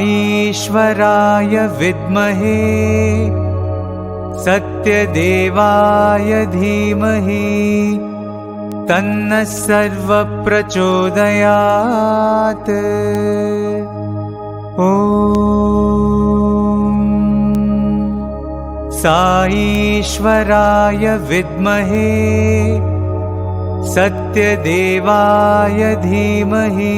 ईश्वराय विद्महे सत्यदेवाय धीमहि तन्नः सर्वः प्रचोदयात्। ॐ साईश्वराय विद्महे सत्यदेवाय धीमहि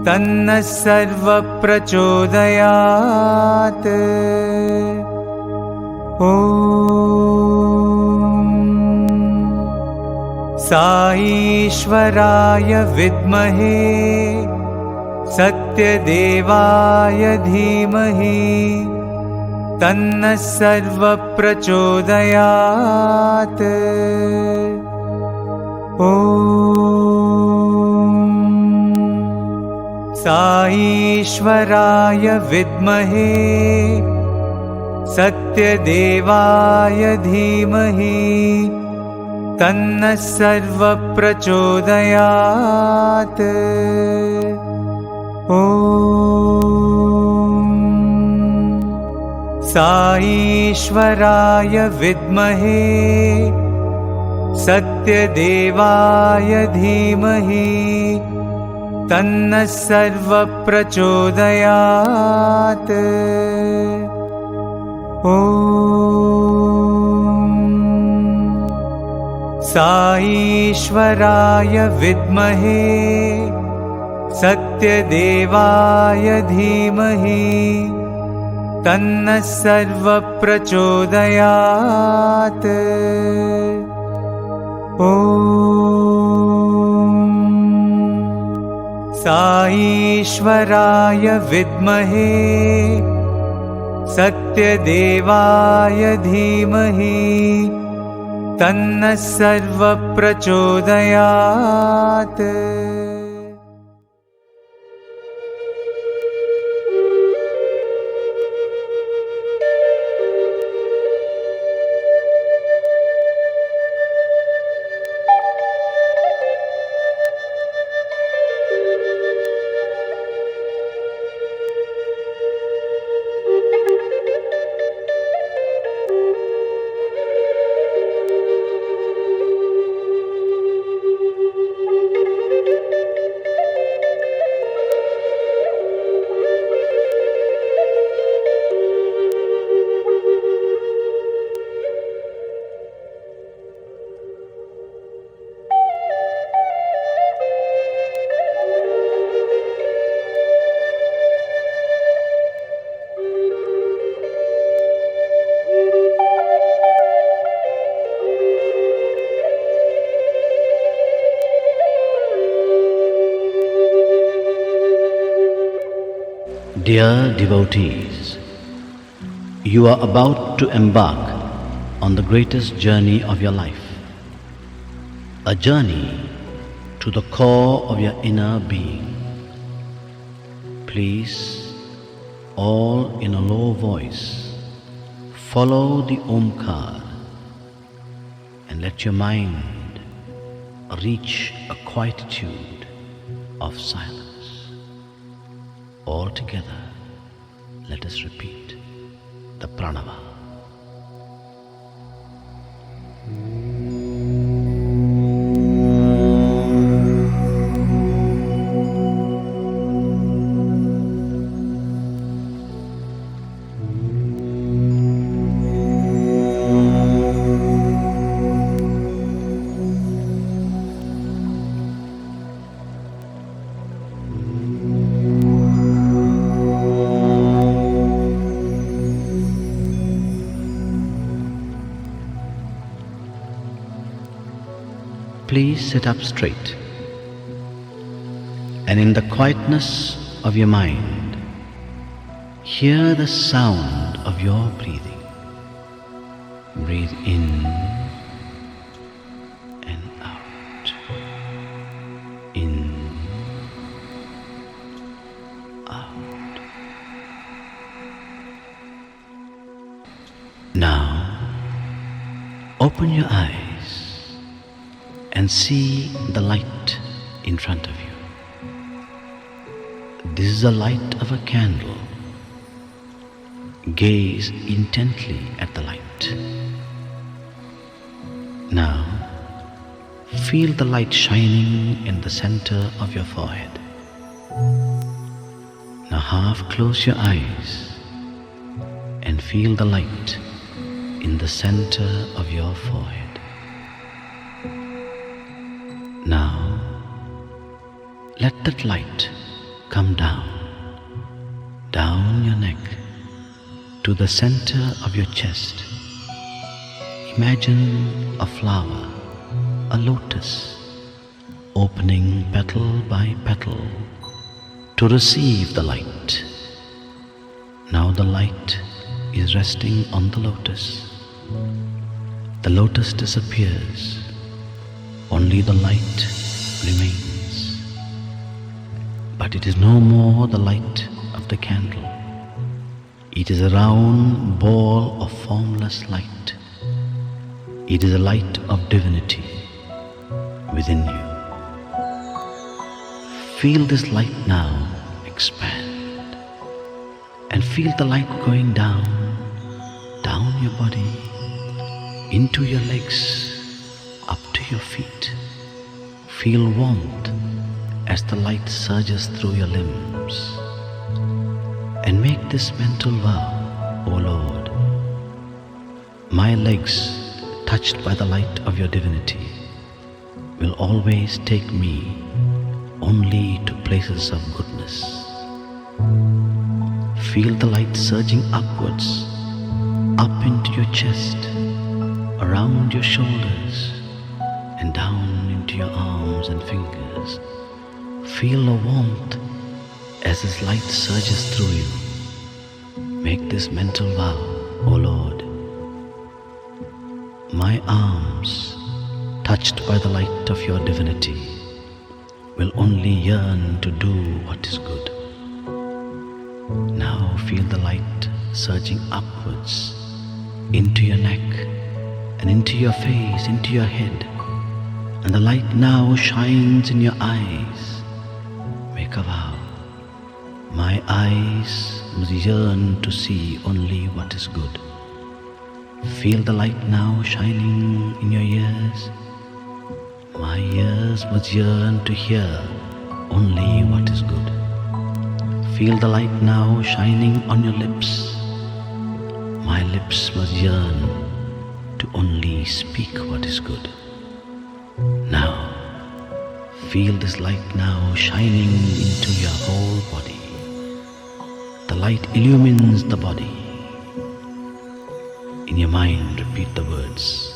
तन्नः सर्वः प्रचोदयात्। ॐ साईश्वराय विद्महे सत्यदेवाय धीमहि तन्नः सर्वः प्रचोदयात्। ॐ साईश्वराय विद्महे सत्यदेवाय धीमहि तन्नः सर्वः प्रचोदयात्। ॐ साईश्वराय विद्महे सत्यदेवाय धीमहि तन्नः सर्वः प्रचोदयात्। ॐ साईश्वराय विद्महे सत्यदेवाय धीमहि तन्नः सर्वः प्रचोदयात्। ॐ साईश्वराय विद्महे सत्यदेवाय धीमहि तन्नः सर्वः प्रचोदयात्। Dear devotees, you are about to embark on the greatest journey of your life, a journey to the core of your inner being. Please, all in a low voice, follow the Omkar and let your mind reach a quietude of silence. All together, let us repeat the pranava. Please sit up straight, and in the quietness of your mind, hear the sound of your breathing. Breathe in and out, in, out. Now, open your eyes and see the light in front of you. This is the light of a candle. Gaze intently at the light. Now, feel the light shining in the center of your forehead. Now half close your eyes and feel the light in the center of your forehead. Now, let that light come down your neck to the center of your chest. Imagine a flower, a lotus, opening petal by petal to receive the light. Now the light is resting on the lotus. The lotus disappears, only the light remains. But it is no more the light of the candle. It is a round ball of formless light. It is a light of divinity within you. Feel this light now expand, and feel the light going down your body, into your legs, up to your feet. Feel warmth as the light surges through your limbs. And make this mental vow, O Lord, my legs, touched by the light of your divinity, will always take me only to places of goodness. Feel the light surging upwards, up into your chest, around your shoulders, and down into your arms and fingers. Feel the warmth as this light surges through you. Make this mental vow, O Lord. My arms, touched by the light of your divinity, will only yearn to do what is good. Now feel the light surging upwards into your neck and into your face, into your head. And the light now shines in your eyes. Make a vow. My eyes must yearn to see only what is good. Feel the light now shining in your ears. My ears must yearn to hear only what is good. Feel the light now shining on your lips. My lips must yearn to only speak what is good. Now, feel this light now shining into your whole body. The light illumines the body. In your mind, repeat the words,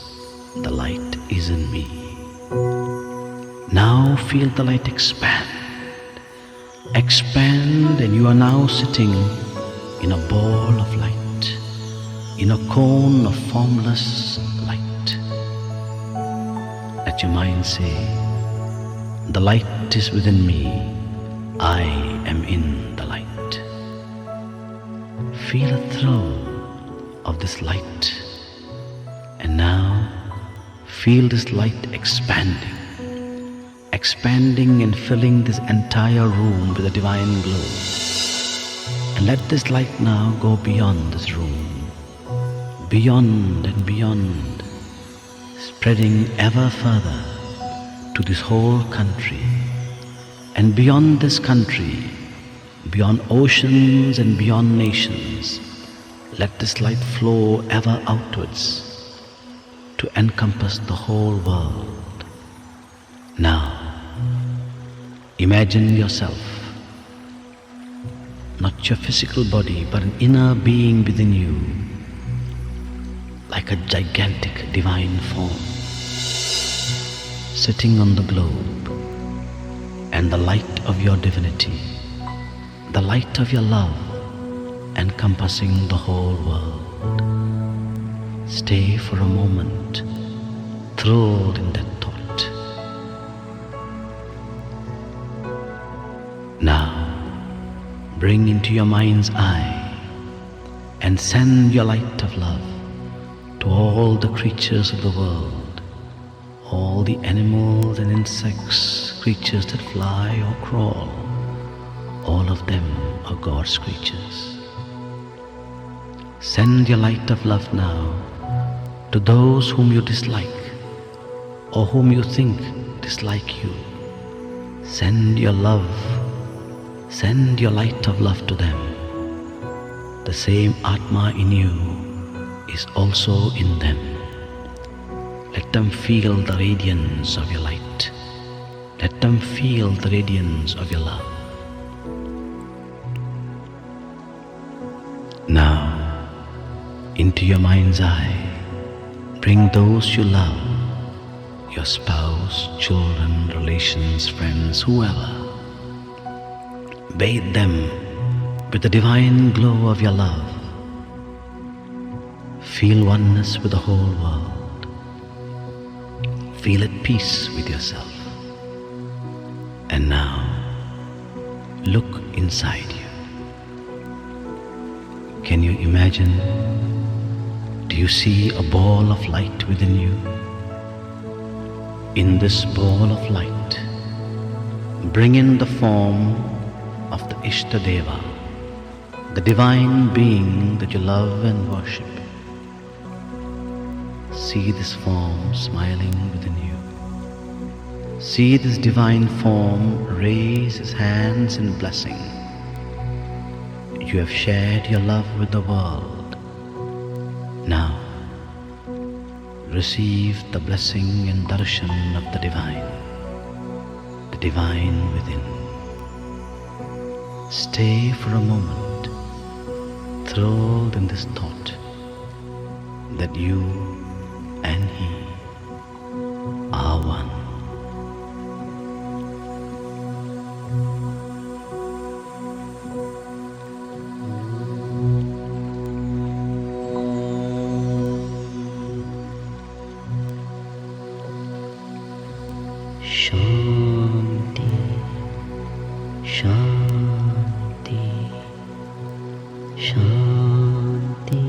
the light is in me. Now feel the light expand. Expand, and you are now sitting in a ball of light, in a cone of formless light. Let your mind say, the light is within me, I am in the light. Feel a thrill of this light, and now feel this light expanding and filling this entire room with a divine glow. And let this light now go beyond this room, beyond and beyond, spreading ever further to this whole country, and beyond this country, beyond oceans and beyond nations. Let this light flow ever outwards to encompass the whole world. Now, imagine yourself, not your physical body, but an inner being within you, like a gigantic divine form, sitting on the globe, and the light of your divinity, the light of your love, encompassing the whole world. Stay for a moment, thrilled in that thought. Now, bring into your mind's eye and send your light of love to all the creatures of the world, all the animals and insects, creatures that fly or crawl, all of them are God's creatures. Send your light of love now to those whom you dislike or whom you think dislike you. Send your love, send your light of love to them. The same Atma in you is also in them. Let them feel the radiance of your light. Let them feel the radiance of your love. Now, into your mind's eye, bring those you love, your spouse, children, relations, friends, whoever. Bathe them with the divine glow of your love. Feel oneness with the whole world. Feel at peace with yourself. And now, look inside you. Can you imagine? Do you see a ball of light within you? In this ball of light, bring in the form of the Ishtadeva, the divine being that you love and worship. See this form smiling within you. See this divine form raise his hands in blessing. You have shared your love with the world. Now, receive the blessing and darshan of the divine within. Stay for a moment, thrilled in this thought that you and he are one. Shanti, Shanti, Shanti.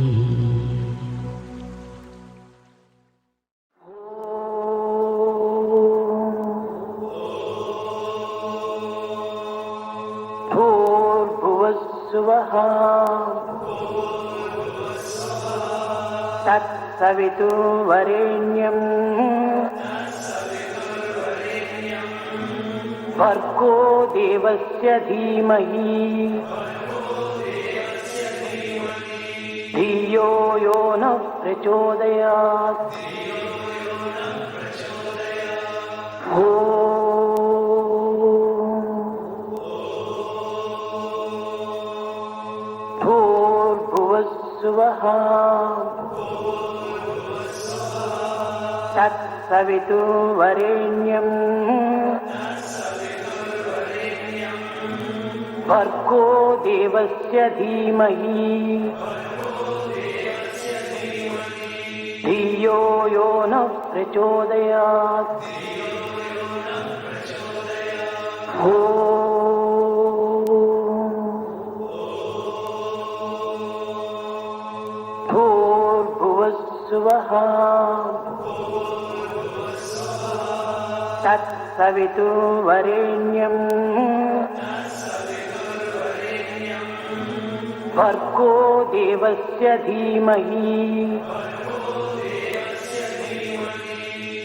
भूर्भुवस्सुवः तत्सवितुर्वरेण्यम् भर्गो देवस्य धीमहि धियो यो नः प्रचोदयात् भूर्भुवस्सुवः तत्सवितुर्वरेण्यम् भर्गो देवस्य धीमहि धियो यो नः प्रचोदयात् भूर्भुवस्सुवः तत्सवितुर्वरेण्यम् भर्गो देवस्य धीमहि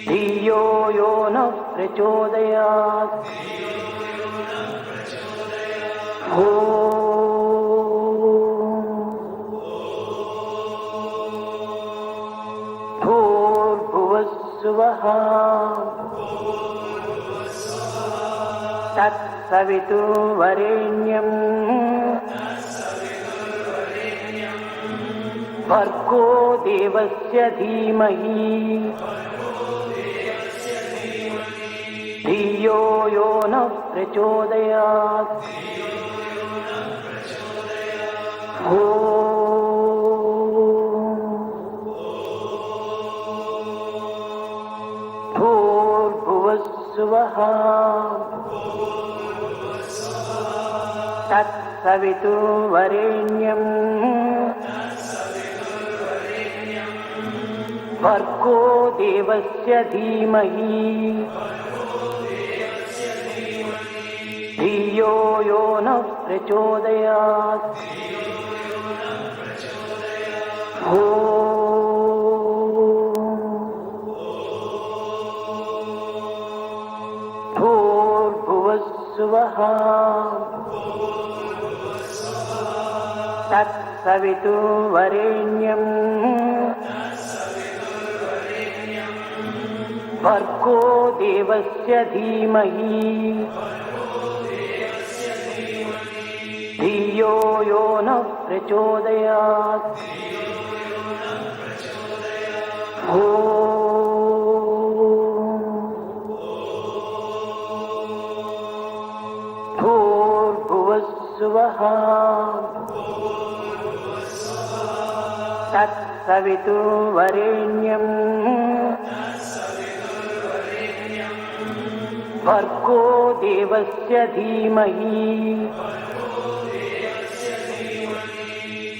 धियो यो नः प्रचोदयात् भूर्भुवस्सुवः तत्सवितुर्वरेण्यम् भर्गो देवस्य धीमहि धियो यो नः प्रचोदयात् भूर्भुवस्सुवः तत्सवितुर्वरेण्यम् भर्गो देवस्य धीमहि धियो धियो यो नः प्रचोदयात् भूर्भुवस्सुवः तत्सवितुर्वरेण्यम् भर्गो देवस्य धीमहि धियो यो नः प्रचोदयात् भूर्भुवस्सुवः तत्सवितुर्वरेण्यम् भर्गो देवस्य धीमहि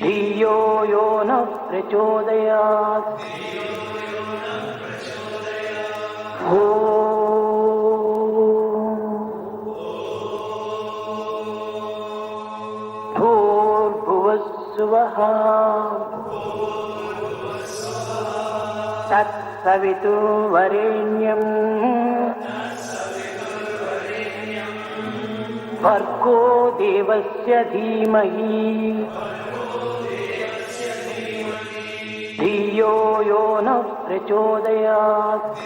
धियो यो नः प्रचोदयात् भूर्भुवस्सुवः तत्सवितुर्वरेण्यम् भर्गो देवस्य धीमहि धियो यो नः प्रचोदयात्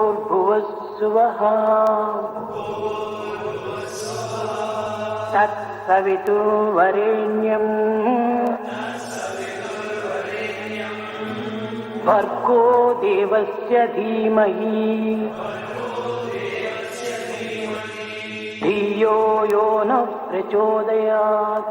भूर्भुवस्सुवः तत्सवितुर्वरेण्यम् भर्गो देवस्य धीमहि धियो यो नः प्रचोदयात्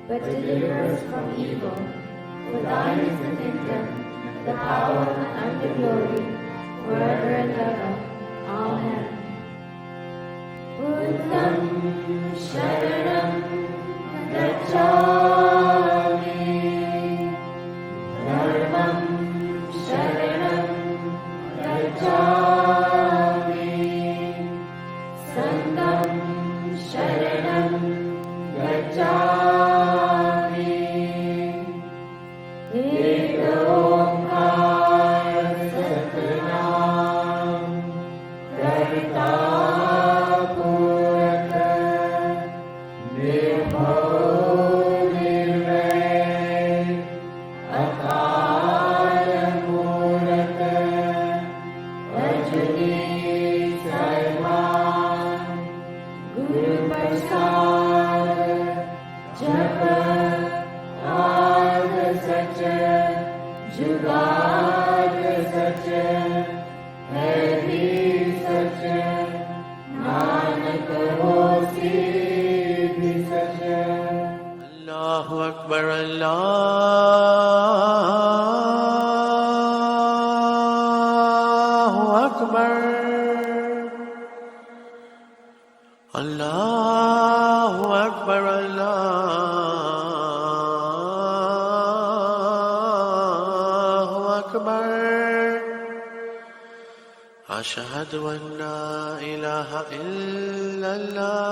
But deliver us from evil. For thine is the kingdom, the power and the glory, forever and ever. Amen. Buddham Sharanam Gacchami, Dharmam Sharanam Gacchami, Sangham Sharanam Gacchami. Ek Omkar Satnam Karta Purata Nirbhav Nirvair Akala Murata Ajuni Sarvan Guru Prasad Japa Ad Sacha Jugad Sacha Hari Sacha Nanak Hosi Bhi Sacha. Allahu Akbar, Allahu Akbar, Allahu Akbar, Allahu Akbar. Ashhadu an la ilaha illallah.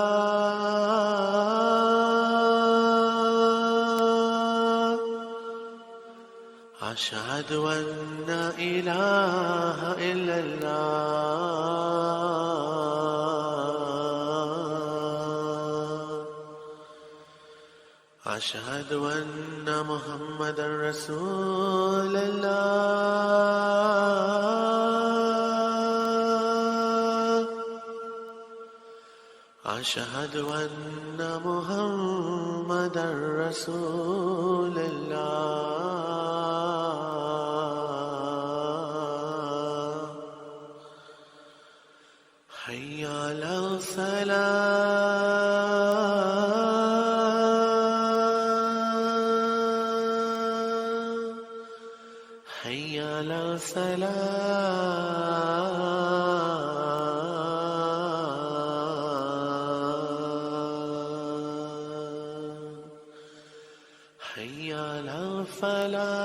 Ashhadu an la ilaha illallah. Ashhadu anna Muhammadan Rasulullah. Ashhadu anna Muhammadan Rasulullah. Hayya ala salah, hayya ala salah, hayya ala falah,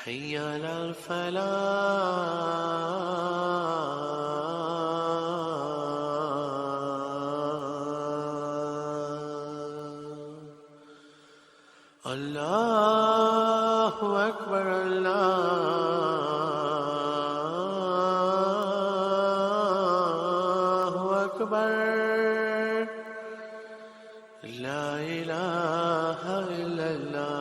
hayya ala falah. Allahu Akbar, Allahu Akbar. La ilaha illallah.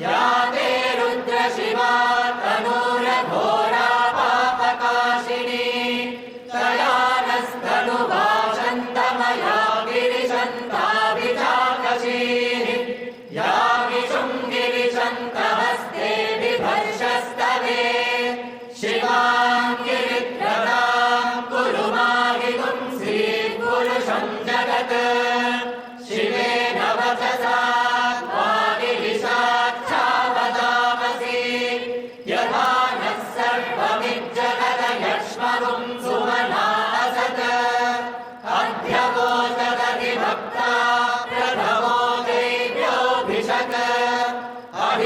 या ते रुद्र शिवा तनूर घोरा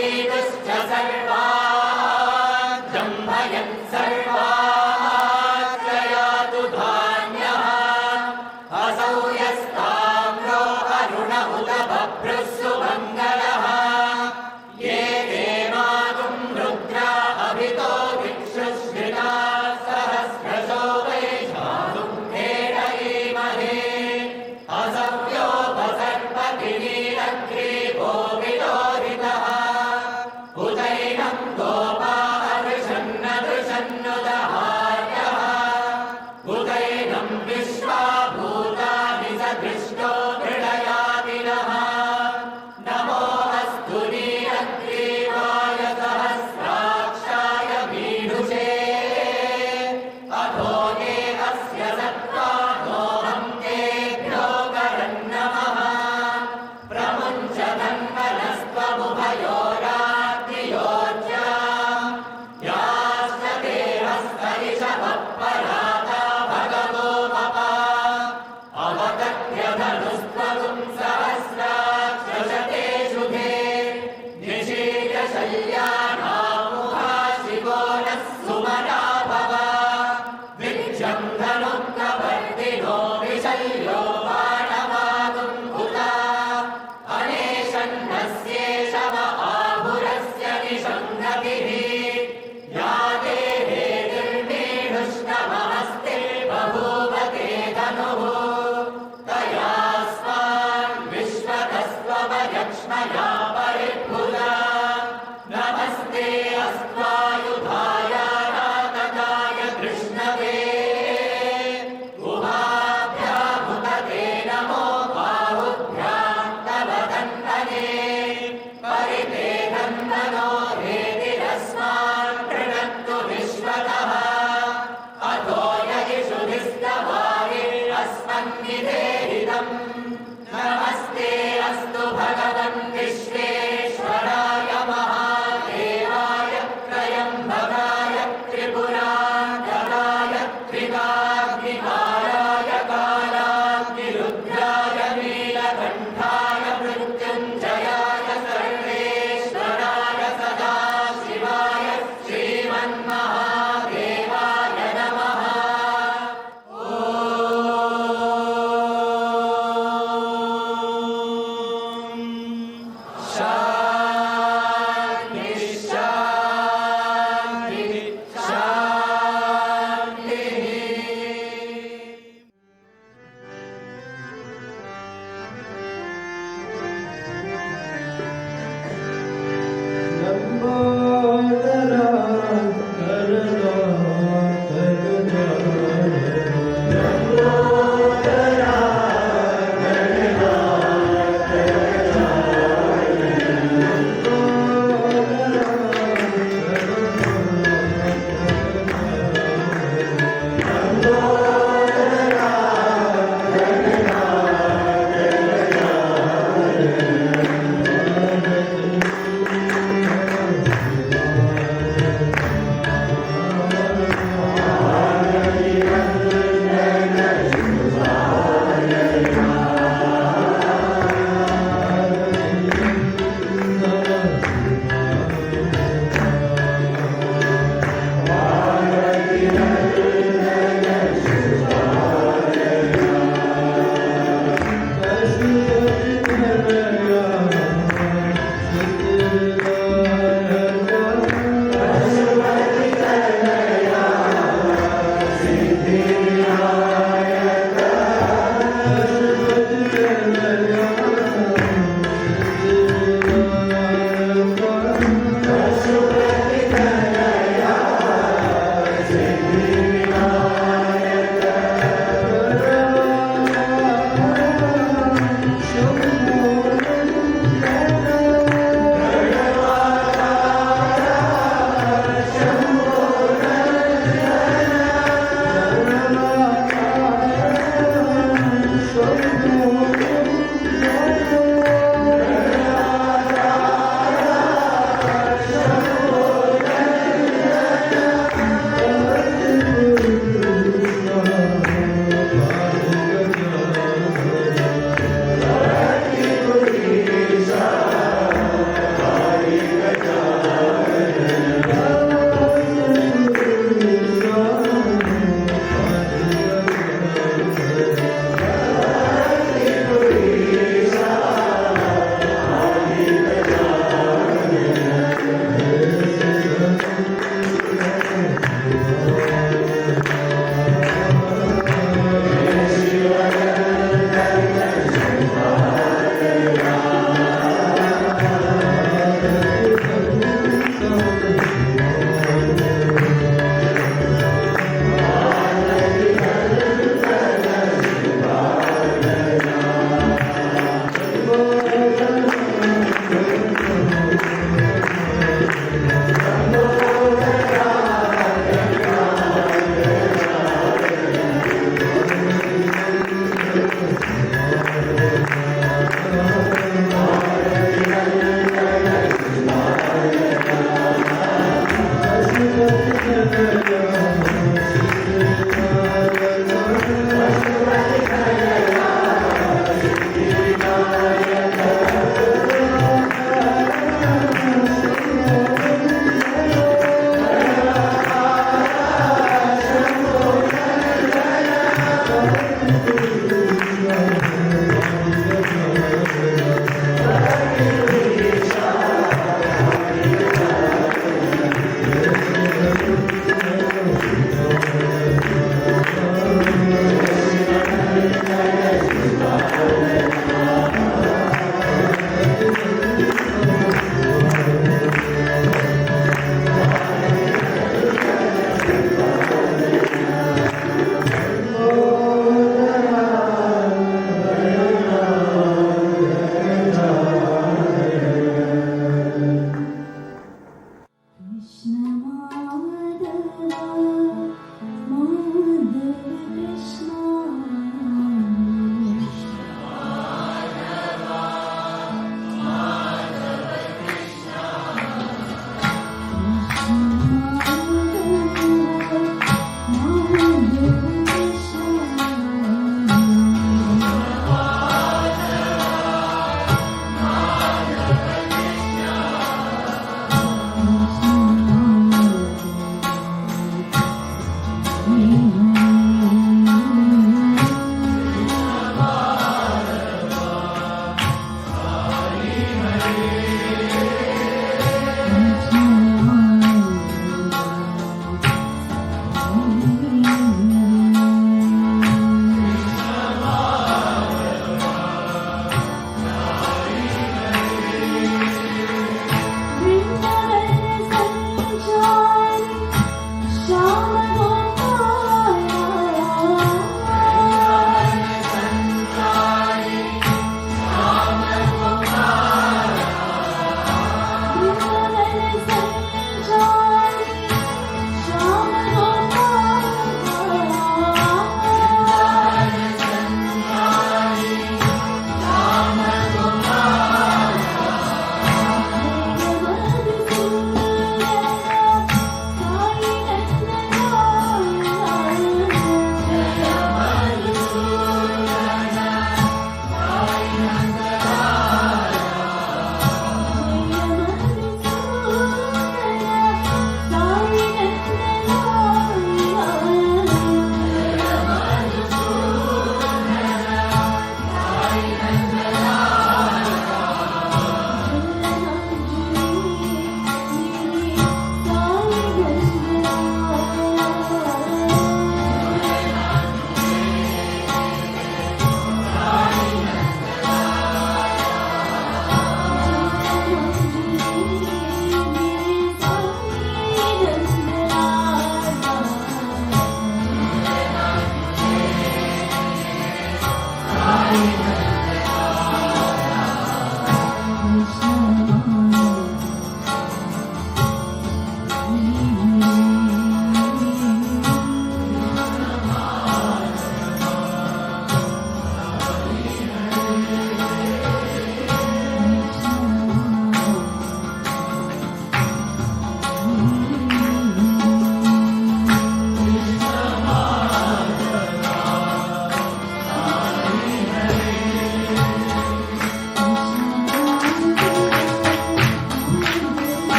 अवीतुश्च सर्वान् जम्भयन् सर्वान् प्रयातु धान्यः असौ यस्ताम्रो अरुण उत बभ्रुः सुमङ्गलः ये देवागुं रुद्रा अभितो दिक्षुश्रिता सहस्रशो वैशाखुं भेदयीमहे असव्योपसर्पतिनीलग्रीवो विलोहितः उदैनं गोपा अदृशन्नदृशन्नुदहार्यः उदैनं विश्वा भूतानि स दृष्टो मृडयामिनः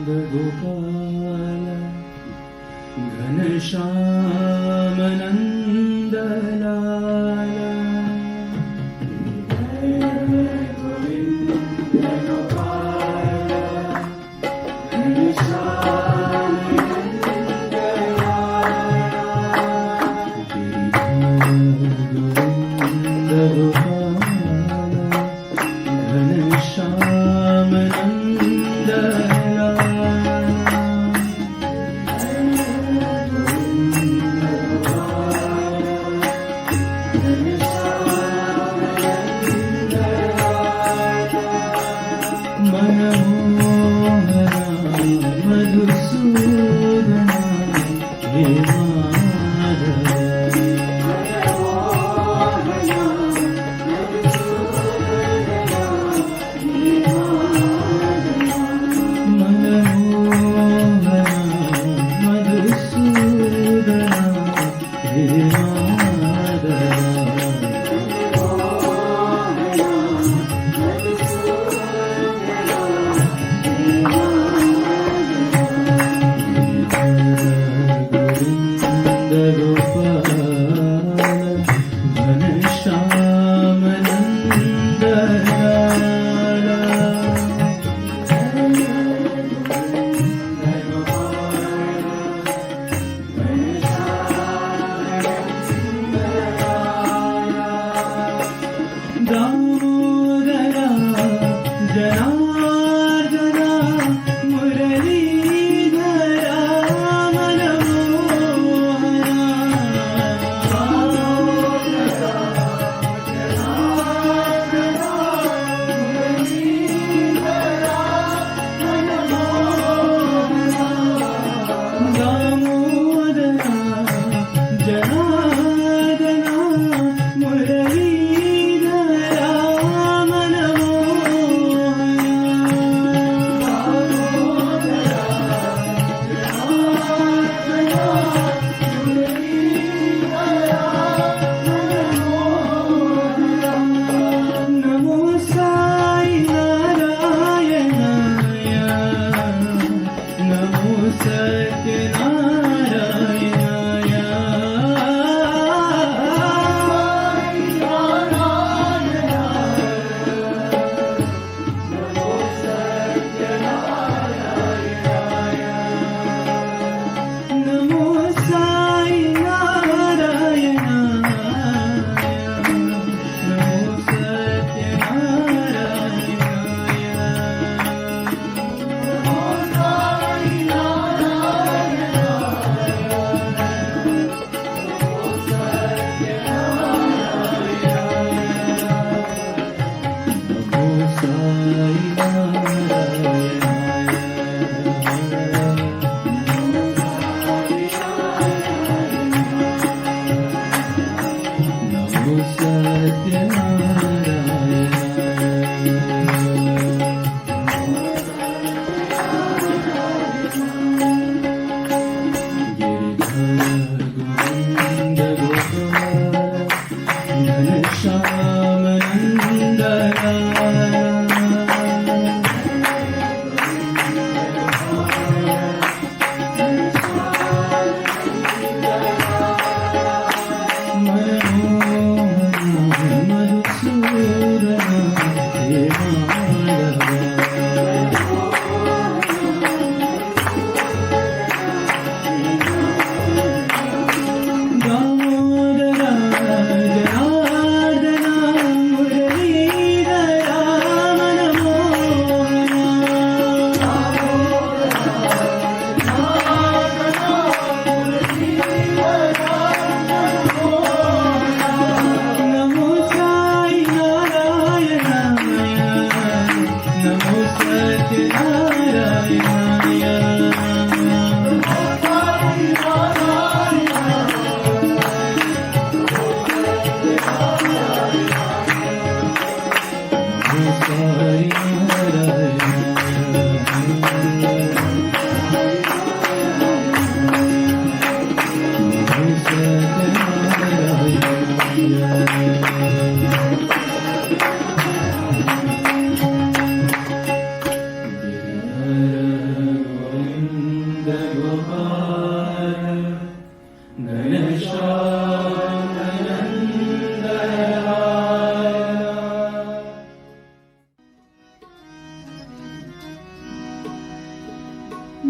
Gopal Ghanshyam Nandlal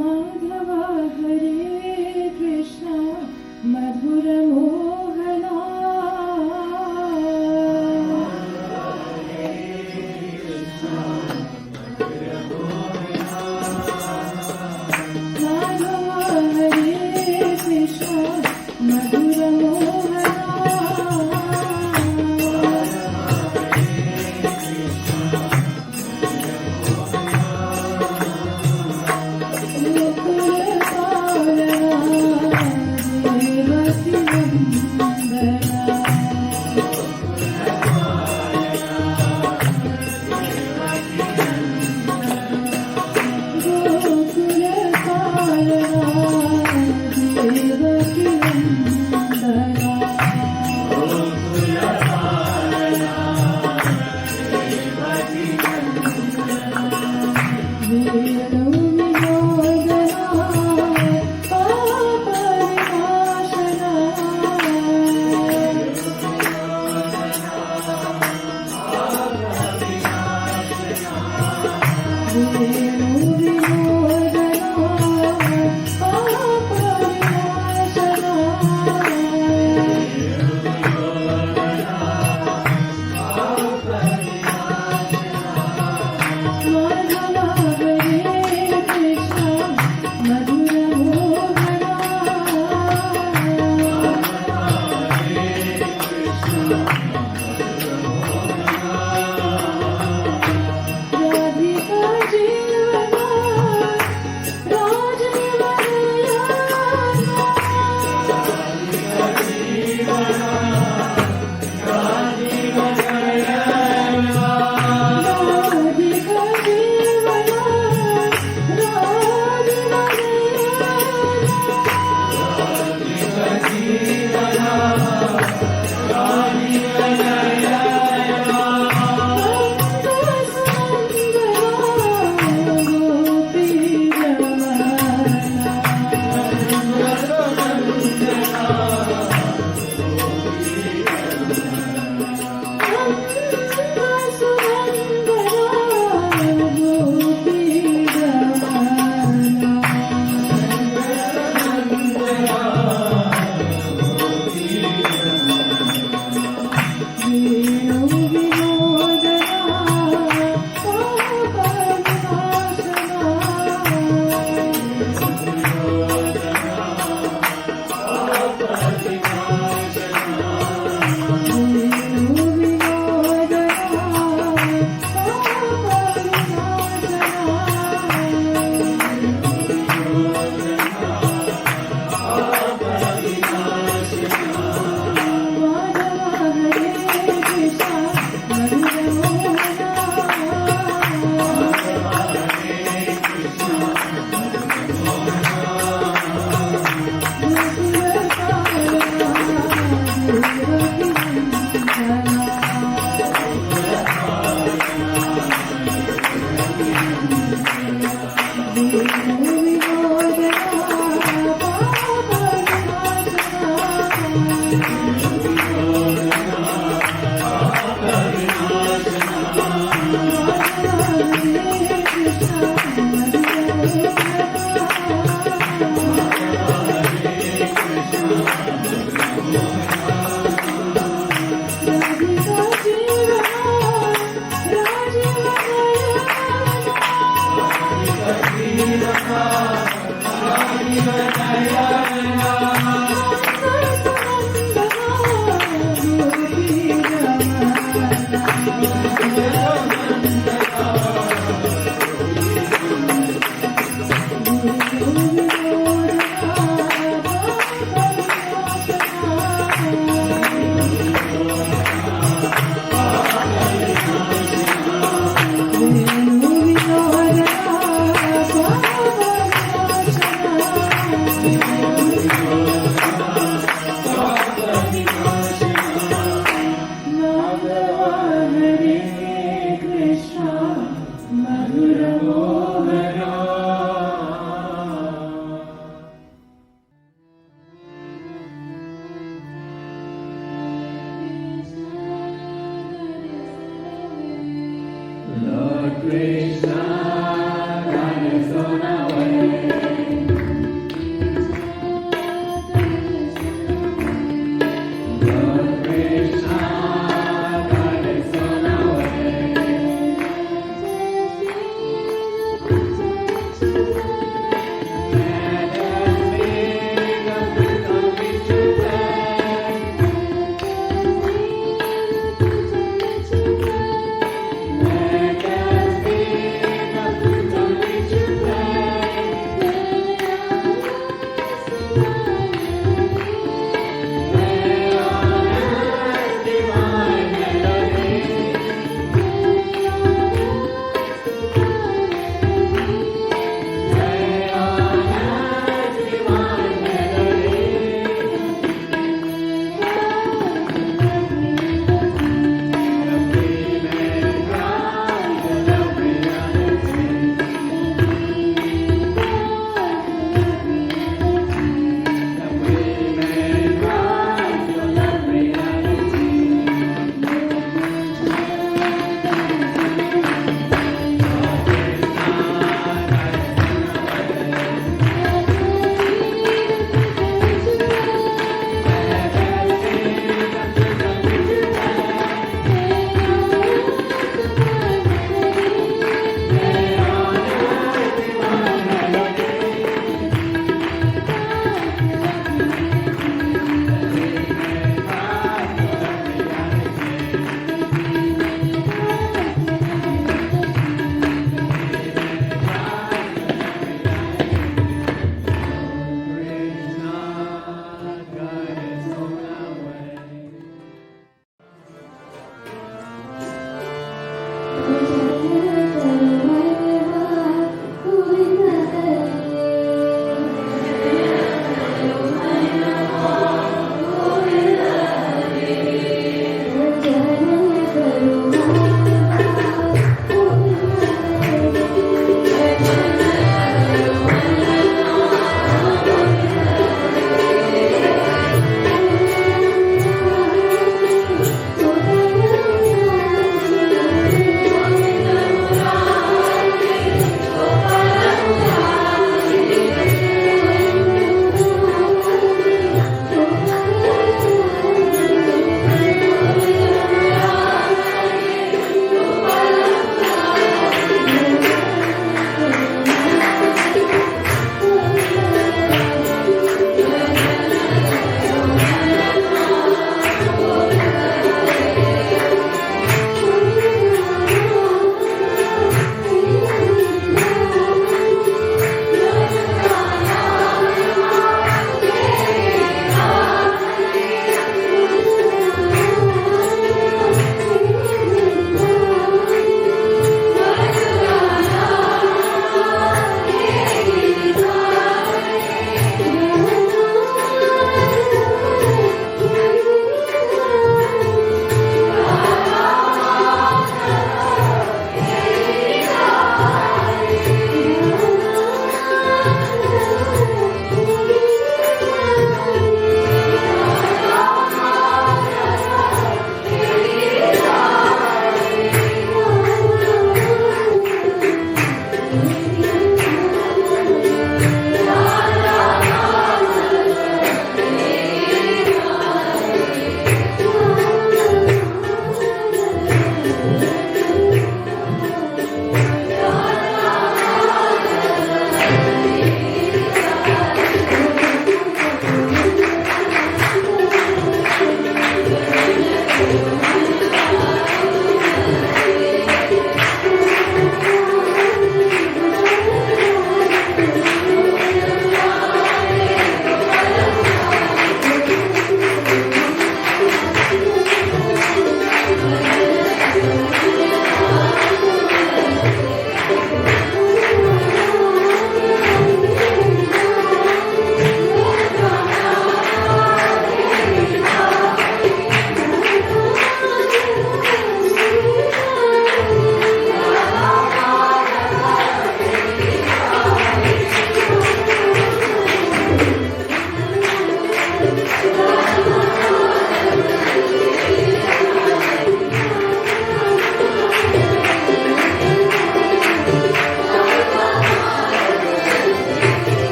Madhava Hare Krishna Madhura Mohana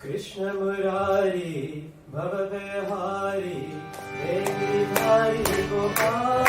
Krishna Murari, Bhava Behari, Devi Hari Gopal.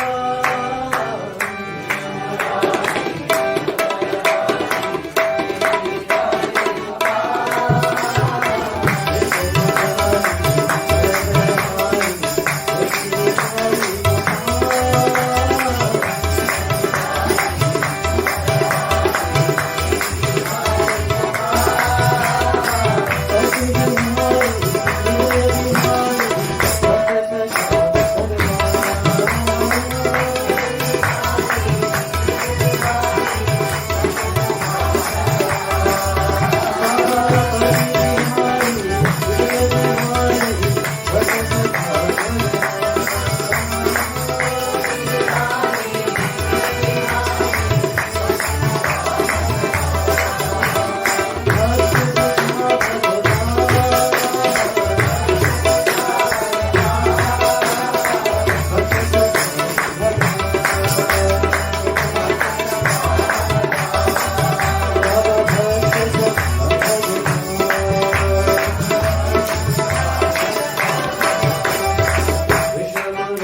Krishna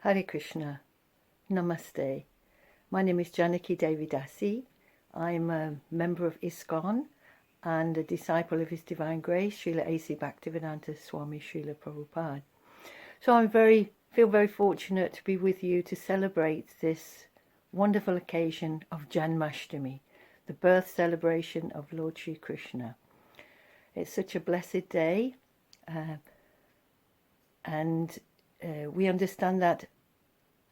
Hare Krishna, Namaste. My name is Janaki Devidasi. I'm a member of ISKCON and a disciple of His Divine Grace, Srila A.C. Bhaktivedanta Swami Srila Prabhupada. So I'm very feel very fortunate to be with you to celebrate this wonderful occasion of Janmashtami, the birth celebration of Lord Sri Krishna. It's such a blessed day, and we understand that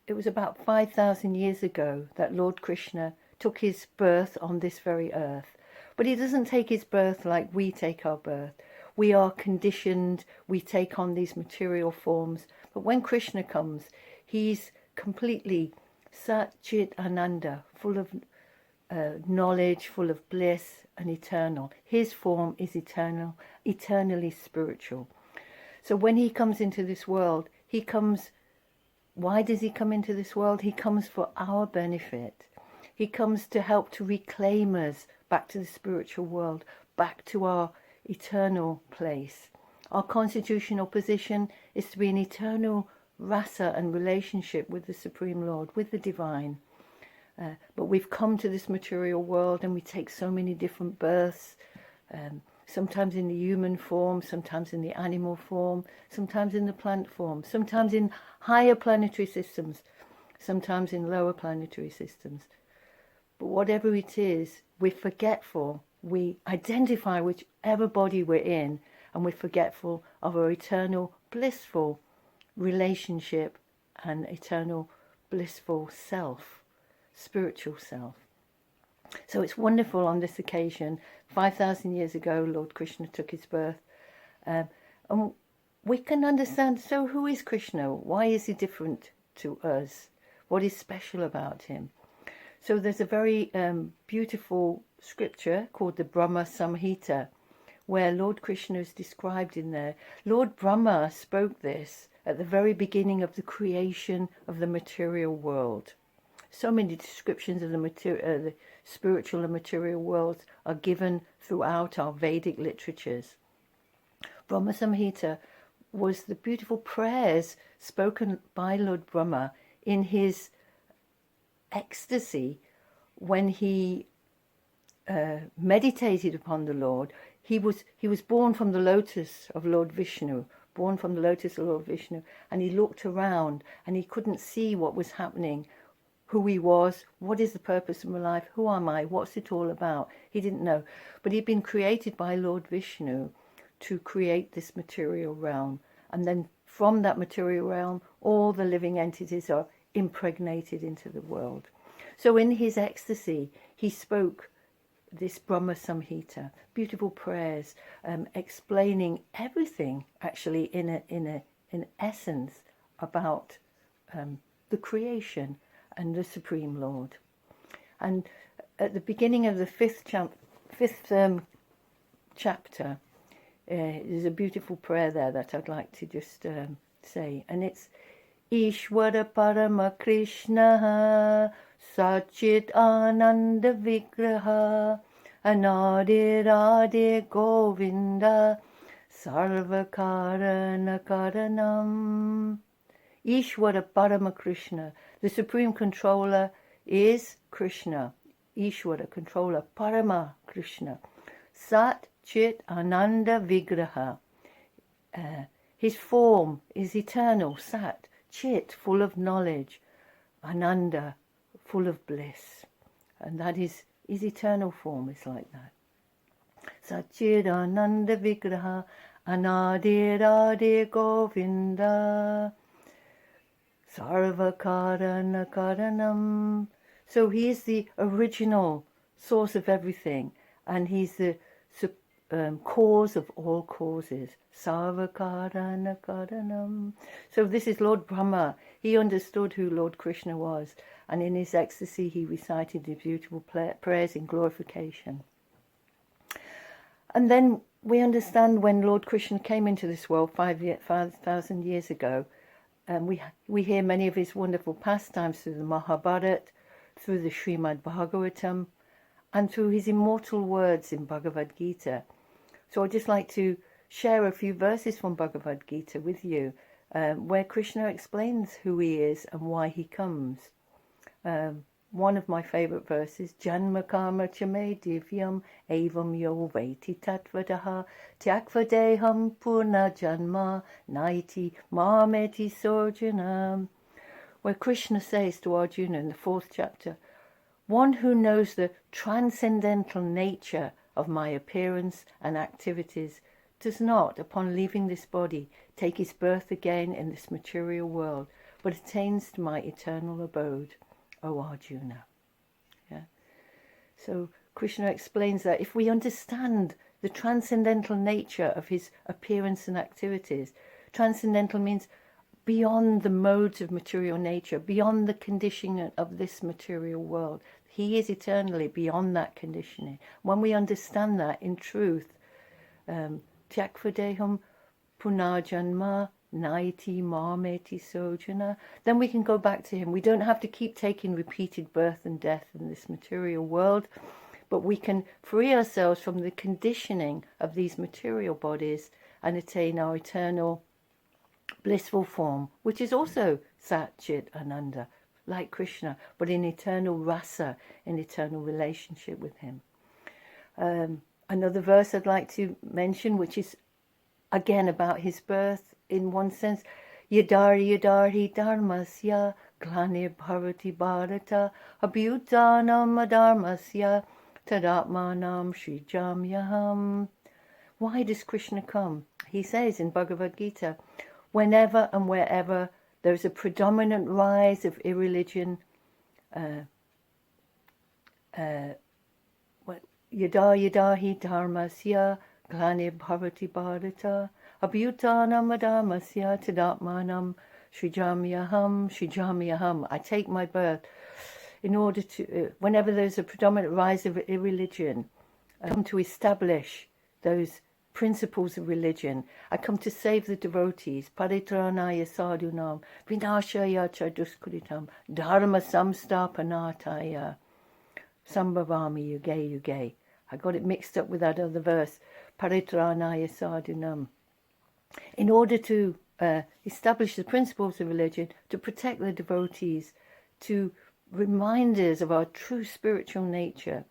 it was about 5,000 years ago that Lord Krishna took his birth on this very earth. But he doesn't take his birth like we take our birth. We are conditioned, we take on these material forms. But when Krishna comes, he's completely Sat Chit Ananda, full of knowledge, full of bliss and eternal. His form is eternal, eternally spiritual. So when he comes into this world, he comes. Why does he come into this world? He comes for our benefit. He comes to help to reclaim us back to the spiritual world, back to our eternal place. Our constitutional position is to be an eternal rasa and relationship with the Supreme Lord, with the Divine. But we've come to this material world and we take so many different births, sometimes in the human form, sometimes in the animal form, sometimes in the plant form, sometimes in higher planetary systems, sometimes in lower planetary systems. But whatever it is, we're forgetful. We identify whichever body we're in, and we're forgetful of our eternal blissful relationship and eternal blissful self, spiritual self. So it's wonderful on this occasion. 5,000 years ago, Lord Krishna took his birth. And we can understand, so who is Krishna? Why is he different to us? What is special about him? So there's a very beautiful scripture called the Brahma Samhita, where Lord Krishna is described in there. Lord Brahma spoke this at the very beginning of the creation of the material world. So many descriptions of the spiritual and material worlds are given throughout our Vedic literatures. Brahma Samhita was the beautiful prayers spoken by Lord Brahma in his ecstasy when he meditated upon the Lord. He was born from the lotus of Lord Vishnu, and he looked around and he couldn't see what was happening, who he was, what is the purpose of my life, who am I, what's it all about. He didn't know. But he'd been created by Lord Vishnu to create this material realm. And then from that material realm, all the living entities are impregnated into the world. So in his ecstasy, he spoke this Brahma Samhita, beautiful prayers, explaining everything actually in essence about the creation and the Supreme Lord. And at the beginning of the fifth chapter, there's a beautiful prayer there that I'd like to just say, and it's Ishwara Parama Krishna Sachit Ananda Vigraha Anade Radhe Govinda Sarvakarana Karanam. Ishwara Parama Krishna, the Supreme Controller is Krishna. Ishwara, Controller, Parama Krishna. Sat Chit Ananda Vigraha. His form is eternal, Sat. Chit, full of knowledge. Ananda, full of bliss. And that is his eternal form is like that. Sat Chit Ananda Vigraha Anade Radhe Govinda Sarvakarana Karanam. So he is the original source of everything, and he's the cause of all causes. Sarvakarana Karanam. So this is Lord Brahma. He understood who Lord Krishna was, and in his ecstasy he recited the beautiful prayers in glorification. And then we understand when Lord Krishna came into this world 5,000 years ago, we hear many of his wonderful pastimes through the Mahabharata, through the Srimad Bhagavatam, and through his immortal words in Bhagavad Gita. So I'd just like to share a few verses from Bhagavad Gita with you, where Krishna explains who he is and why he comes. one of my favourite verses, Janma karma chame divyam evam yo veti tatvadaha tyakvadeham purna janma naiti mameti sorjanam, where Krishna says to Arjuna in the 4th chapter, one who knows the transcendental nature of my appearance and activities does not, upon leaving this body, take his birth again in this material world, but attains to my eternal abode, O Arjuna. Yeah. So Krishna explains that if we understand the transcendental nature of his appearance and activities, transcendental means beyond the modes of material nature, beyond the conditioning of this material world. He is eternally beyond that conditioning. When we understand that in truth, Tyakvadeham Punajanma Naiti Mameti Sojana, then we can go back to him. We don't have to keep taking repeated birth and death in this material world, but we can free ourselves from the conditioning of these material bodies and attain our eternal blissful form, which is also Sat Chit Ananda, like Krishna, but in eternal rasa, in eternal relationship with him. Another verse I'd like to mention, which is again about his birth in one sense, Yadari Yadari Dharmasya Glanir Bharati Bharata Abhyutanam Adharmasya Tadatmanam Srijamyaham. Why does Krishna come? He says in Bhagavad Gita, whenever and wherever there is a predominant rise of irreligion, Yada Yadahi Dharmasya Glani Bhavati Bharata Abhyutanam Adharmasya Tadatmanam Srijamyaham. I take my birth in order to, whenever there's a predominant rise of irreligion, I come to establish those principles of religion. I come to save the devotees. Paritranaya sadhunam vinashaya cha duskuritam dharma samstapanataya sambhavami yuge yuge. I got it mixed up with that other verse, Paritranaya sadhunam. In order to establish the principles of religion, to protect the devotees, to remind us of our true spiritual nature,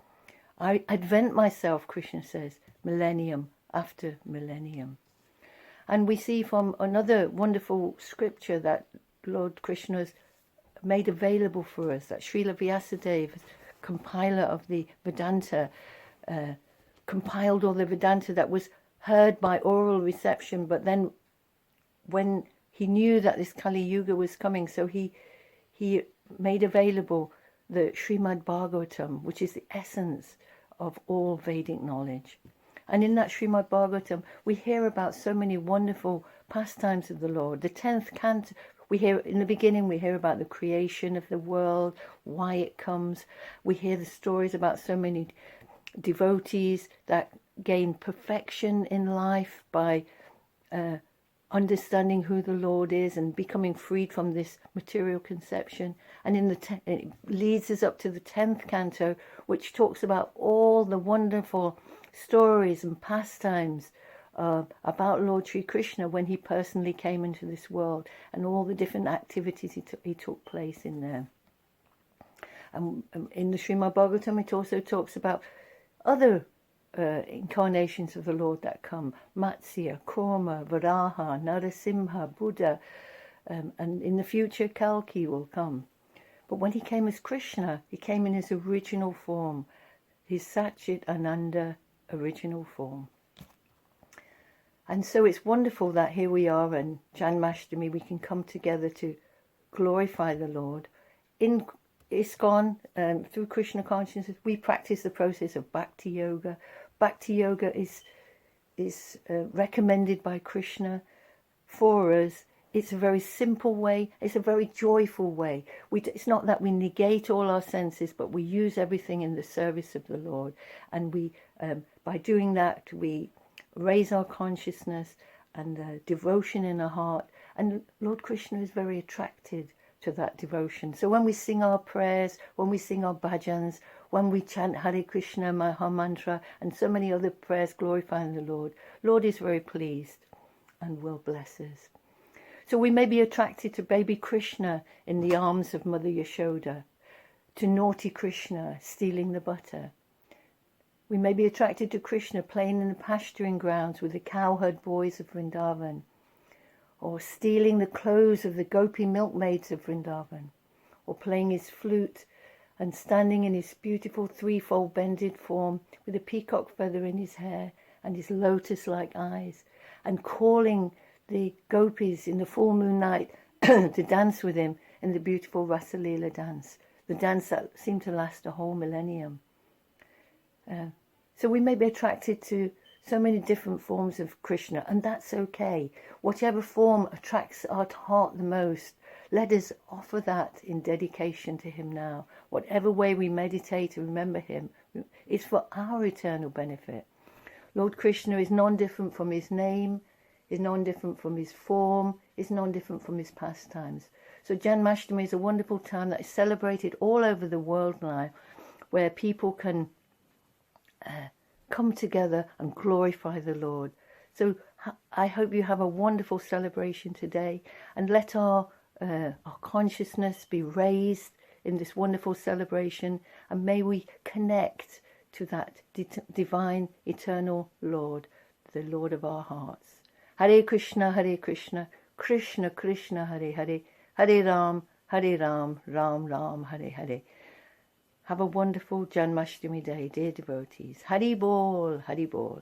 I advent myself, Krishna says, millennium after millennium. And we see from another wonderful scripture that Lord Krishna has made available for us, that Srila Vyasadeva, compiler of the Vedanta, compiled all the Vedanta that was heard by oral reception, but then when he knew that this Kali Yuga was coming, so he made available the Srimad Bhagavatam, which is the essence of all Vedic knowledge. And in that Srimad Bhagavatam, we hear about so many wonderful pastimes of the Lord. The 10th canto, we hear in the beginning, we hear about the creation of the world, why it comes. We hear the stories about so many devotees that gain perfection in life by understanding who the Lord is and becoming freed from this material conception. And it leads us up to the 10th canto, which talks about all the wonderful stories and pastimes about Lord Sri Krishna when he personally came into this world, and all the different activities he took place in there. And in the Srimad Bhagavatam, it also talks about other incarnations of the Lord that come, Matsya, Kurma, Varaha, Narasimha, Buddha, and in the future Kalki will come. But when he came as Krishna, he came in his original form, his Satchit Ananda original form. And so it's wonderful that here we are in Janmashtami, we can come together to glorify the Lord. In ISKCON, through Krishna consciousness, we practice the process of Bhakti Yoga. Bhakti Yoga is recommended by Krishna for us. It's a very simple way. It's a very joyful way. It's not that we negate all our senses, but we use everything in the service of the Lord. And we, by doing that, we raise our consciousness and devotion in our heart. And Lord Krishna is very attracted to that devotion. So when we sing our prayers, when we sing our bhajans, when we chant Hare Krishna Maha Mantra and so many other prayers glorifying the Lord is very pleased and will bless us. So we may be attracted to baby Krishna in the arms of Mother Yashoda, to naughty Krishna stealing the butter. We may be attracted to Krishna playing in the pasturing grounds with the cowherd boys of Vrindavan, or stealing the clothes of the gopi milkmaids of Vrindavan, or playing his flute and standing in his beautiful threefold bended form with a peacock feather in his hair and his lotus-like eyes, and calling the gopis in the full moon night to dance with him in the beautiful Rasa Leela dance, the dance that seemed to last a whole millennium. So we may be attracted to so many different forms of Krishna, and that's okay. Whatever form attracts our heart the most, let us offer that in dedication to him now. Whatever way we meditate and remember him is for our eternal benefit. Lord Krishna is non-different from his name, is non-different from his form, is non-different from his pastimes. So Janmashtami is a wonderful time that is celebrated all over the world now, where people can come together and glorify the Lord. So I hope you have a wonderful celebration today, and let our consciousness be raised in this wonderful celebration, and may we connect to that divine eternal Lord, the Lord of our hearts. Hare Krishna, Krishna Krishna, Hare Hare, Hare Ram, Ram Ram, Hare Hare. Have a wonderful Janmashtami day, dear devotees. Hari Bol, Hari Bol.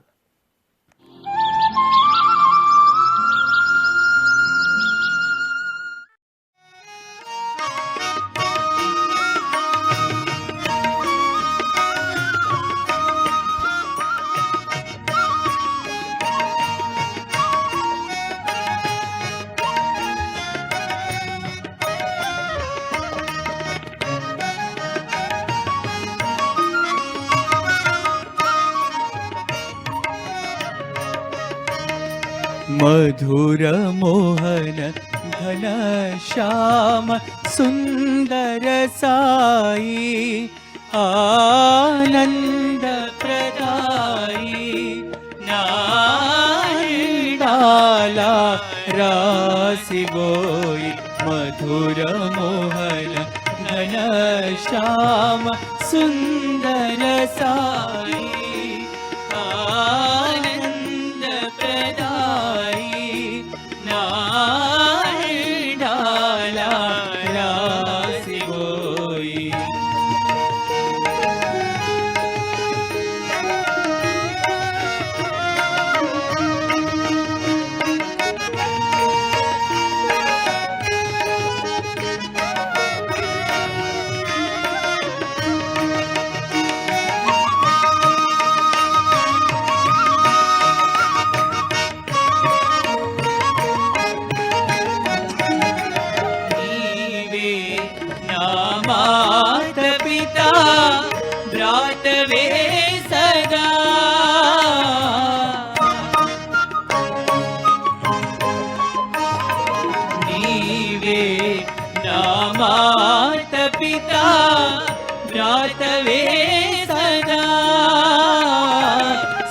मधुर मोहन घन श्याम सुंदर साई आनंद प्रदाई नारी डाला रासि बोई मधुर मोहन घन श्याम सुंदर साई आनंद प्रदाई नारी डाला रासि बोई।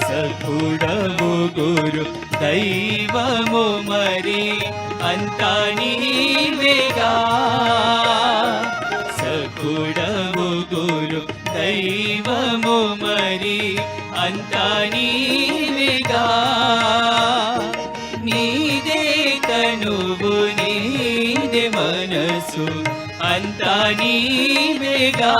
సకుడవు గురు దైవము మరి అంతా నీవేగా సకుడవు గురు దైవము మరి అంతా నీవేగా నీదే తనువు నీదే మనసు అంతా నీవేగా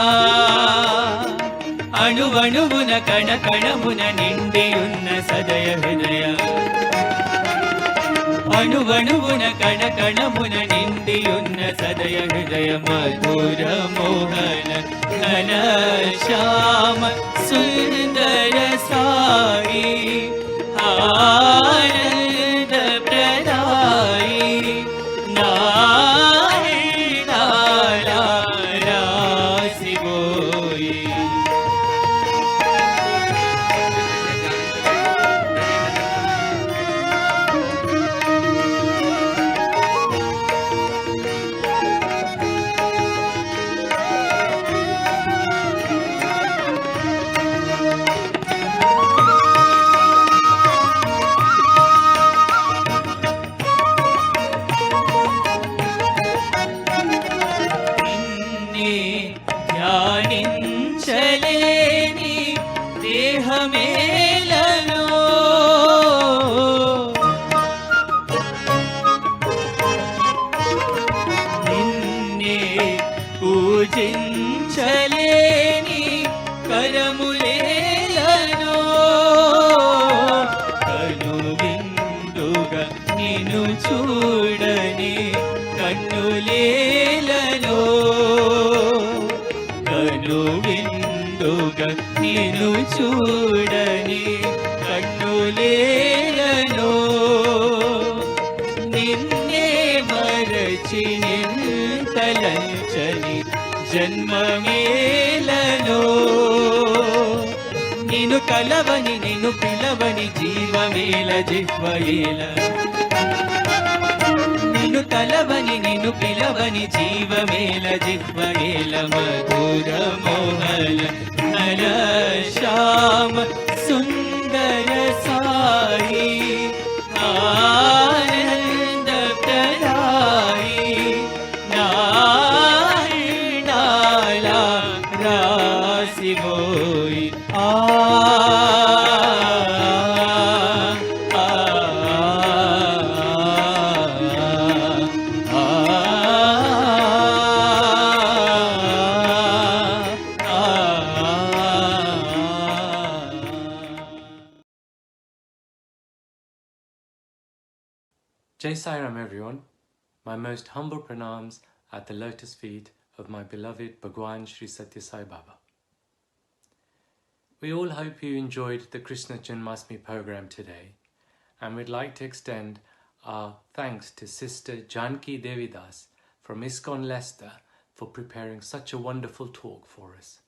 అణువణువున కణకణమున నిండియున్న సదయ హృదయ అణువణువున కణకణమున నిండియున్న సదయ హృదయ మధుర మోహన ఘన శ్యామ సుందర సాయి ఆనంద ప్రదాయి పూజించలేని కరములేలను కనువిందుగా నిన్ను చూడని కన్నులేలను కనువిందుగా నిన్ను చూడని కన్నులేలను నిన్నే మరచి నింతలంచని జన్మమేలను నిన్ను కలవని నిన్ను పిలవని జీవమేల జిహ్వయేల నిన్ను కలవని నిన్ను పిలవని జీవమేల జిహ్వయేల మధుర మోహన హర శ్యామ సుందర సాయి ఆనంద ప్రదాయి నాలా రాసివోయి Jai Sai Ram everyone, my most humble pranams at the lotus feet of my beloved Bhagawan Sri Sathya Sai Baba. We all hope you enjoyed the Krishna Janmashtami program today, and we'd like to extend our thanks to Sister Janki Devidas from ISKCON Leicester for preparing such a wonderful talk for us.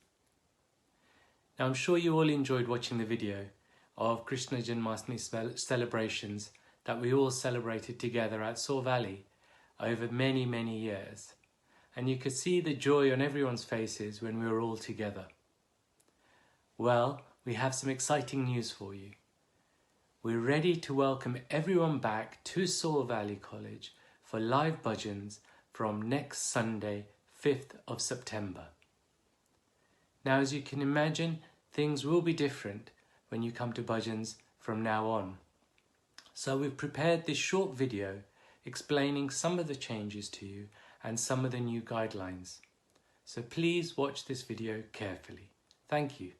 Now I'm sure you all enjoyed watching the video of Krishna Janmashtami celebrations that we all celebrated together at Saw Valley over many, many years. And you could see the joy on everyone's faces when we were all together. Well, we have some exciting news for you. We're ready to welcome everyone back to Saw Valley College for live bhajans from next Sunday, 5th of September. Now, as you can imagine, things will be different when you come to bhajans from now on. So we've prepared this short video explaining some of the changes to you and some of the new guidelines. So please watch this video carefully. Thank you.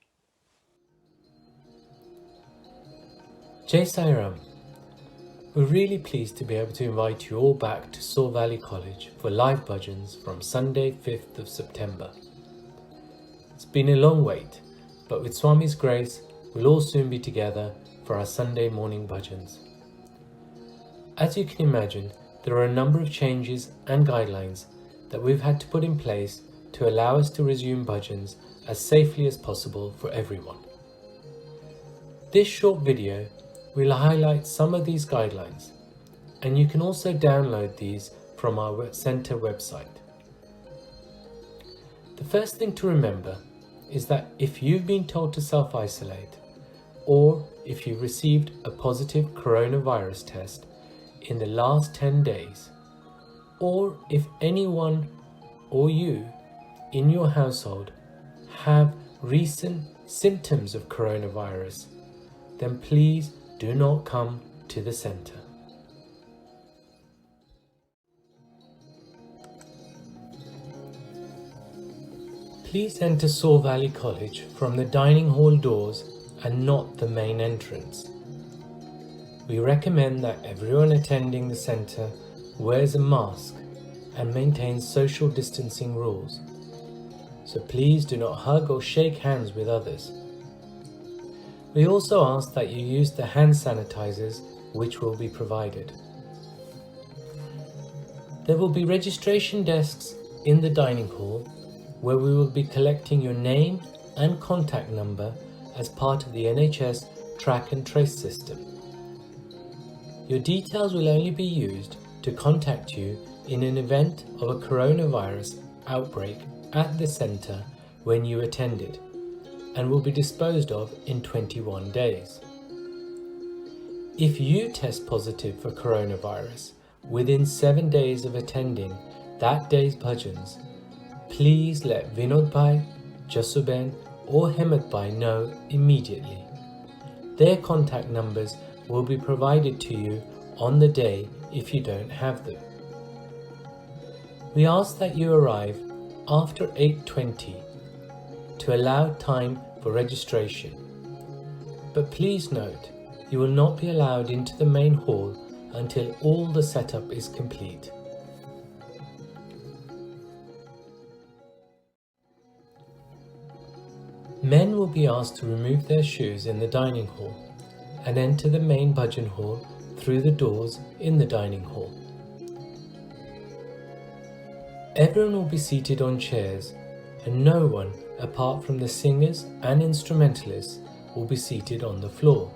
Jai Sai Ram. We're really pleased to be able to invite you all back to Saw Valley College for live bhajans from Sunday 5th of September. It's been a long wait, but with Swami's grace, we'll all soon be together for our Sunday morning bhajans. As you can imagine, there are a number of changes and guidelines that we've had to put in place to allow us to resume bhajans as safely as possible for everyone. This short video will highlight some of these guidelines, and you can also download these from our centre website. The first thing to remember is that if you've been told to self-isolate, or if you've received a positive coronavirus test in the last 10 days, or if anyone or you in your household have recent symptoms of coronavirus, then please do not come to the centre. Please enter Saw Valley College from the dining hall doors and not the main entrance. We recommend that everyone attending the centre wears a mask and maintains social distancing rules. So please do not hug or shake hands with others. We also ask that you use the hand sanitizers which will be provided. There will be registration desks in the dining hall where we will be collecting your name and contact number as part of the NHS track and trace system. Your details will only be used to contact you in an event of a coronavirus outbreak at the centre when you attended, and will be disposed of in 21 days. If you test positive for coronavirus within 7 days of attending that day's bhajans, please let Vinod Bhai, Jasuben or Hemat Bhai know immediately. Their contact numbers will be provided to you on the day if you don't have them. We ask that you arrive after 8:20 to allow time for registration. But please note, you will not be allowed into the main hall until all the setup is complete. Men will be asked to remove their shoes in the dining hall and enter the main bhajan hall through the doors in the dining hall. Everyone will be seated on chairs, and no one apart from the singers and instrumentalists will be seated on the floor.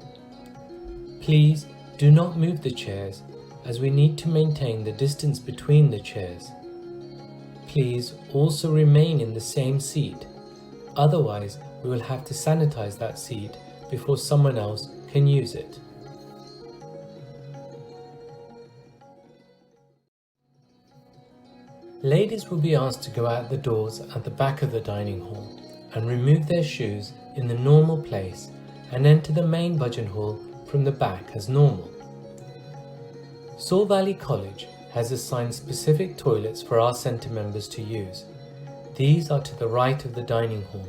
Please do not move the chairs, as we need to maintain the distance between the chairs. Please also remain in the same seat, otherwise we will have to sanitize that seat before someone else can use it. Ladies will be asked to go out the doors at the back of the dining hall and remove their shoes in the normal place and enter the main bhajan hall from the back as normal. Saw Valley College has assigned specific toilets for our centre members to use. These are to the right of the dining hall.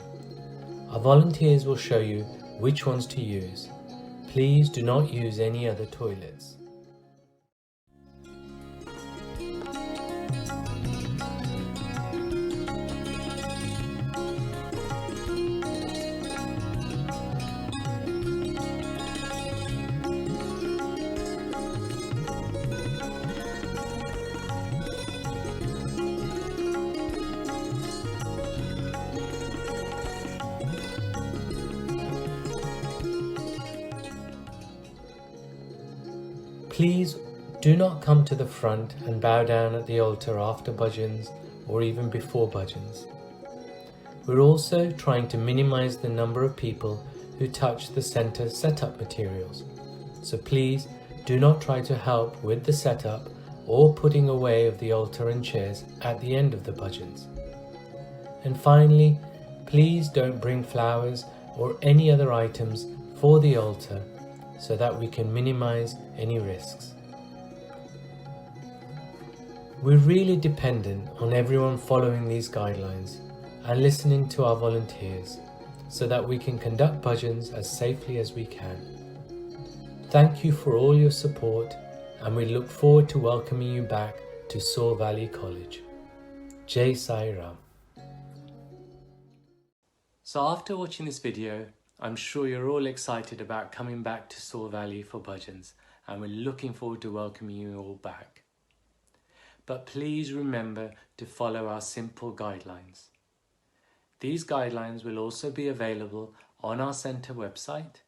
Our volunteers will show you which ones to use. Please do not use any other toilets. Please do not come to the front and bow down at the altar after bhajans or even before bhajans. We're also trying to minimize the number of people who touch the centre setup materials, so please do not try to help with the setup or putting away of the altar and chairs at the end of the bhajans. And finally, please don't bring flowers or any other items for the altar so that we can minimize any risks. We're really dependent on everyone following these guidelines and listening to our volunteers so that we can conduct bhajans as safely as we can. Thank you for all your support, and we look forward to welcoming you back to Saw Valley College. Jai Sai Ram. So after watching this video, I'm sure you're all excited about coming back to Saw Valley for bhajans, and we're looking forward to welcoming you all back. But please remember to follow our simple guidelines. These guidelines will also be available on our centre website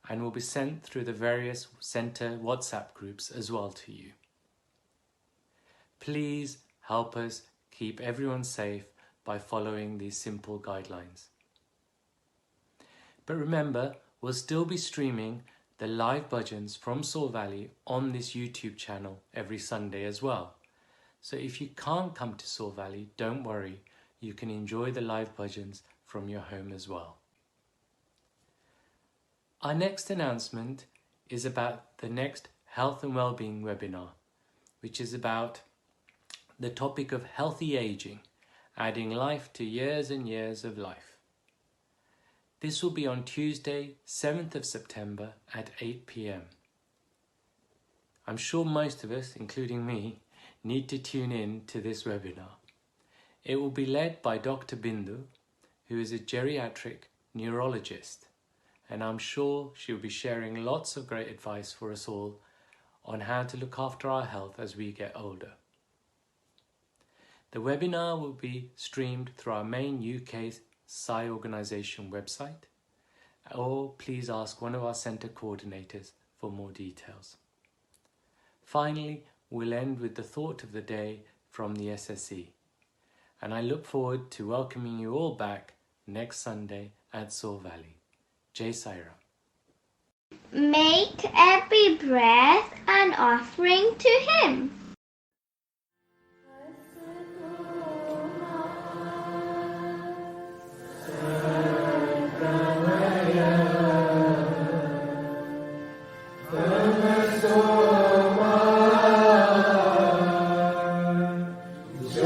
and will be sent through the various centre WhatsApp groups as well to you. Please help us keep everyone safe by following these simple guidelines. But remember, we'll still be streaming the live bhajans from Saw Valley on this YouTube channel every Sunday as well. So if you can't come to Saw Valley, don't worry, you can enjoy the live bhajans from your home as well. Our next announcement is about the next Health and Wellbeing webinar, which is about the topic of healthy aging, adding life to years and years of life. This will be on Tuesday, 7th of September at 8 p.m. I'm sure most of us, including me, need to tune in to this webinar. It will be led by Dr. Bindu, who is a geriatric neurologist, and I'm sure she'll be sharing lots of great advice for us all on how to look after our health as we get older. The webinar will be streamed through our main UK Sai organisation website, or please ask one of our centre coordinators for more details. Finally, we'll end with the thought of the day from the SSE, and I look forward to welcoming you all back next Sunday at Saw Valley. Jai Sai Ram. Make every breath an offering to Him. Jai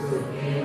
Sukhim